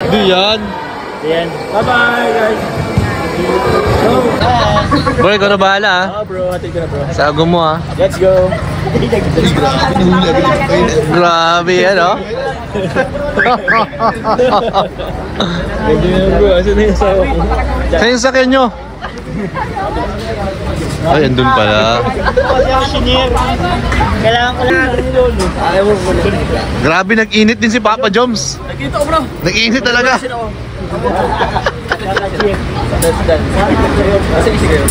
Diyan. Ayan. Bye-bye, guys. Bro, ikaw na bahala ha. Oh, bro. Hatid ko na, bro. Sa agom mo ha. Let's go. Grabe yan oh. Ganyan, bro. Asan na yung sawa ko? Saan yung sakyan nyo? Ay, andun pala. Kailangan ko lang rin yun. Ayaw mo po. Grabe, nag-init din si Papa Joms. Nakita ko, bro. Nag-init talaga. Sige, sige.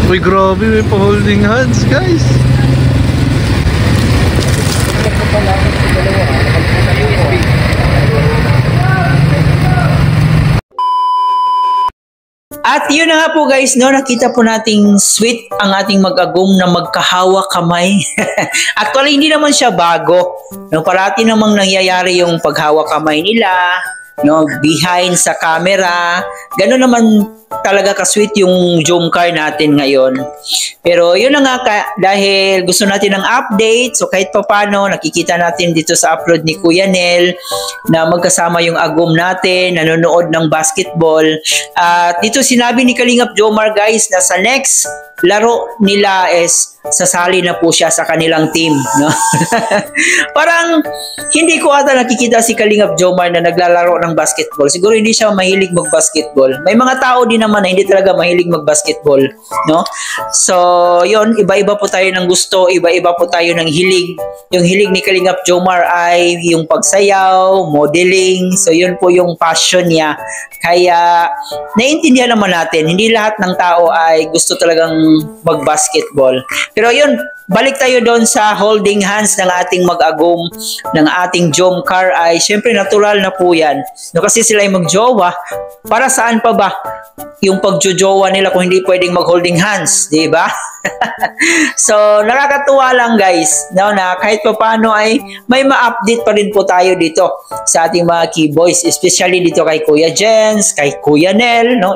Uy, grabe, may pa-holding hands, guys. At yun na nga po guys, no, nakita po nating sweet ang ating mag-agum na magkahawa kamay. Actually, hindi naman siya bago. No, parati namang nangyayari yung paghawa kamay nila, no, behind sa camera. Ganun naman talaga ka-sweet yung Jomcar natin ngayon. Pero yun na nga, dahil gusto natin ng update, so kahit pa paano, nakikita natin dito sa upload ni Kuya Nel na magkasama yung agum natin, nanonood ng basketball. At dito sinabi ni Kalingap Jomar guys na sa next laro nila is sasali na po siya sa kanilang team, no? Parang hindi ko ata nakikita si Kalingap Jomar na naglalaro ng basketball. Siguro hindi siya mahilig mag-basketball. May mga tao din naman na hindi talaga mahilig mag-basketball, no? So, yon, iba-iba po tayo ng gusto, iba-iba po tayo ng hilig. Yung hilig ni Kalingap Jomar ay yung pagsayaw, modeling. So, yun po yung passion niya. Kaya, naiintindihan naman natin, hindi lahat ng tao ay gusto talagang mag-basketball. Pero yun, balik tayo doon sa holding hands ng ating mag-agum, ng ating Jomcar ay syempre natural na po yan. No, kasi sila ay magjowa, para saan pa ba yung pagjojowa nila kung hindi pwedeng mag-holding hands, di ba? So, nakakatuwa lang guys, no, na kahit pa paano ay may ma-update pa rin po tayo dito sa ating mga keyboys, especially dito kay Kuya Jens, kay Kuya Nel, no,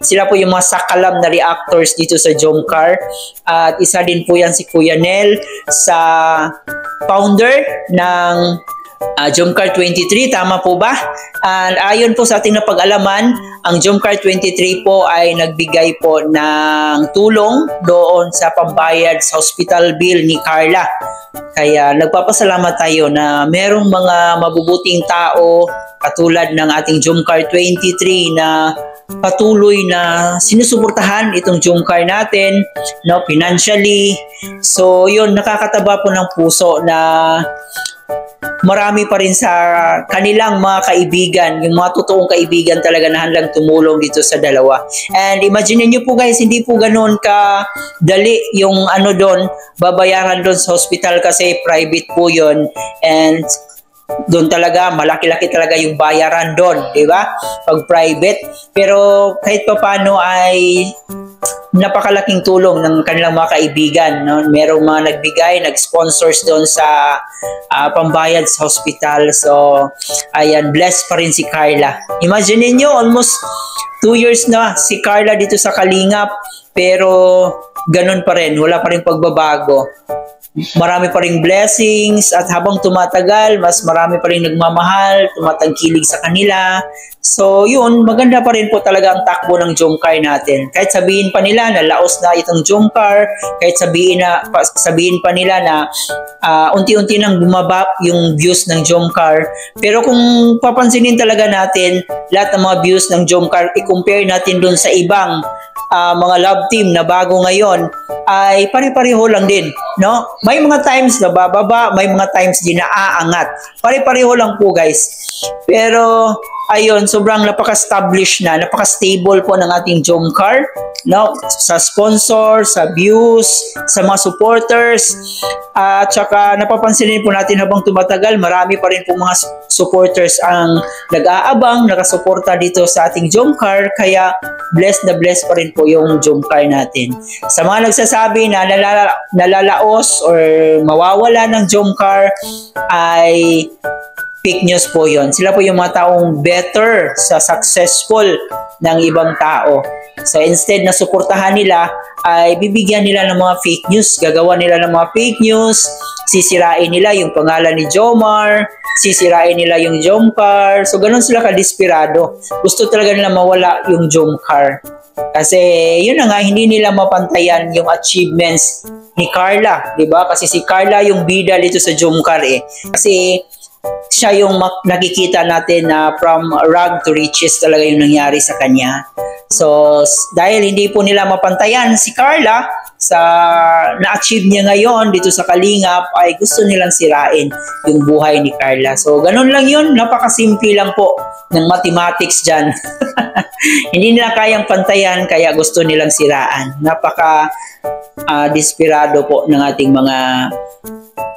sila po yung mga sakalam na reactors dito sa Jomcar. At isa din po yan si Kuya Nel sa founder ng Jomcar 23, tama po ba? And ayon po sa ating napag-alaman, ang Jomcar 23 po ay nagbigay po ng tulong doon sa pambayad sa hospital bill ni Carla. Kaya nagpapasalamat tayo na merong mga mabubuting tao katulad ng ating Jomcar 23 na patuloy na sinusuportahan itong Jomcar natin, no, financially. So yun, nakakataba po ng puso na marami pa rin sa kanilang mga kaibigan, yung mga totoong kaibigan talaga na handang tumulong dito sa dalawa. And imagine niyo po guys, hindi po ganoon ka dali yung ano doon, babayaran doon sa hospital kasi private po yun. And doon talaga, malaki-laki talaga yung bayaran doon, di ba? Pag private. Pero kahit pa paano ay napakalaking tulong ng kanilang mga kaibigan, no? Merong mga nagbigay, nag-sponsors doon sa pambayad sa hospital. So, ayan, blessed pa rin si Carla. Imagine niyo, almost 2 years na si Carla dito sa Kalingap, pero ganun pa rin, wala pa rin pagbabago. Marami pa ring blessings at habang tumatagal, mas marami pa rin nagmamahal, tumatangkilig sa kanila. So yun, maganda pa rin po talaga ang takbo ng Jomcar natin. Kahit sabihin pa nila na laos na itong Jomcar, kahit sabihin pa nila na unti-unti nang bumaba yung views ng Jomcar. Pero kung papansinin talaga natin, lahat ng mga views ng Jomcar, i-compare natin dun sa ibang mga love team na bago ngayon, ay pare-pareho lang din, no? May mga times na bababa, may mga times din na aangat. Pare-pareho lang po guys. Pero ayun, sobrang napaka-establish na, napaka-stable po ng ating Jomcar, no? Sa sponsor, sa views, sa mga supporters, at saka napapansin po natin habang tumatagal, marami pa rin po mga supporters ang nag-aabang, nakasuporta dito sa ating Jomcar, kaya blessed na blessed pa rin po yung Jomcar natin. Sa mga nagsasabi na nalalaos or mawawala ng Jomcar, ay fake news po yon. Sila po yung mga taong better sa successful ng ibang tao. So instead na suportahan nila, ay bibigyan nila ng mga fake news. Gagawa nila ng mga fake news, sisirain nila yung pangalan ni Jomar, sisirain nila yung Jomcar. So ganun sila ka-desperado. Gusto talaga nila mawala yung Jomcar. Kasi yun na nga, hindi nila mapantayan yung achievements ni Carla, di ba? Kasi si Carla yung bida dito sa Jomcar eh. Kasi siya yung nakikita natin na from rag to riches talaga yung nangyari sa kanya. So, dahil hindi po nila mapantayan si Carla sa na-achieve niya ngayon dito sa Kalingap, ay gusto nilang sirain yung buhay ni Carla. So, ganun lang yun. Napakasimple lang po ng mathematics dyan. Hindi nila kayang pantayan, kaya gusto nilang siraan. Desperado po ng ating mga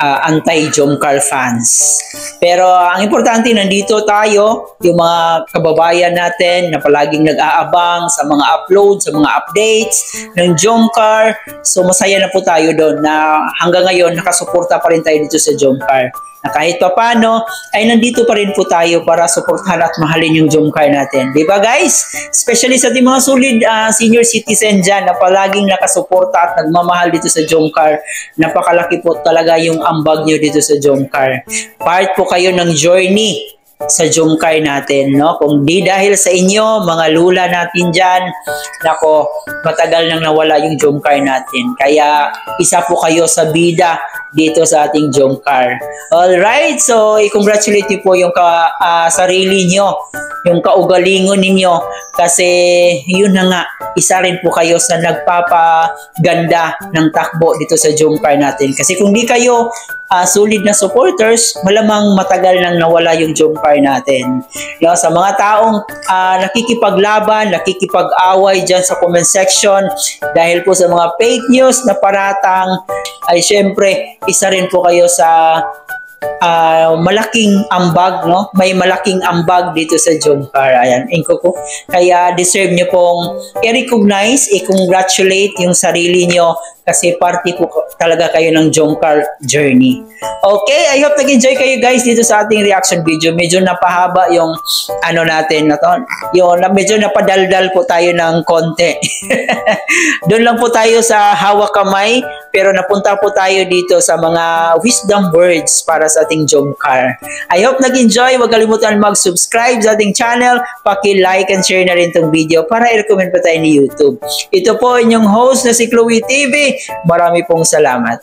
anti-Jomcar fans. Pero ang importante, nandito tayo, yung mga kababayan natin na palaging nag-aabang sa mga upload, sa mga updates ng Jomcar. So masaya na po tayo doon na hanggang ngayon nakasuporta pa rin tayo dito sa Jomcar. Na kahit pa paano, ay nandito pa rin po tayo para suportahan at mahalin yung Jomcar natin. Di ba guys? Especially sa ating mga solid senior citizen dyan na palaging nakasuporta at nagmamahal dito sa Jomcar. Napakalaki po talaga yung ambag nyo dito sa Jomcar. Part po kayo ng journey sa Jomcar natin, no? Kung di dahil sa inyo, mga lula natin dyan, nako, matagal nang nawala yung Jomcar natin. Kaya, isa po kayo sa bida dito sa ating Jomcar. Alright, so i-congratulate niyo po yung sarili nyo, yung kaugalingon ninyo, kasi yun na nga, isa rin po kayo sa nagpapaganda ng takbo dito sa Jomcar natin. Kasi kung di kayo solid na supporters, malamang matagal nang nawala yung Jomcar natin. No, sa mga taong nakikipaglaban, nakikipag-away dyan sa comment section dahil po sa mga fake news na paratang, ay syempre, isa rin po kayo sa malaking ambag, no? May malaking ambag dito sa Jomcar. Ayan, inko ko. Kaya deserve nyo pong i-recognize, i-congratulate yung sarili nyo kasi party po talaga kayo ng Jomcar journey. Okay, I hope nag-enjoy kayo guys dito sa ating reaction video. Medyo napahaba yung ano natin na to. Yung medyo napadaldal po tayo ng konti. Doon lang po tayo sa hawak kamay, pero napunta po tayo dito sa mga wisdom words para sa ating Jomcar. I hope nag-enjoy. Huwag kalimutan mag-subscribe sa ating channel. Paki-like and share na rin itong video para i-recommend pa tayo ni YouTube. Ito po inyong host na si Chloe TV. Marami pong salamat.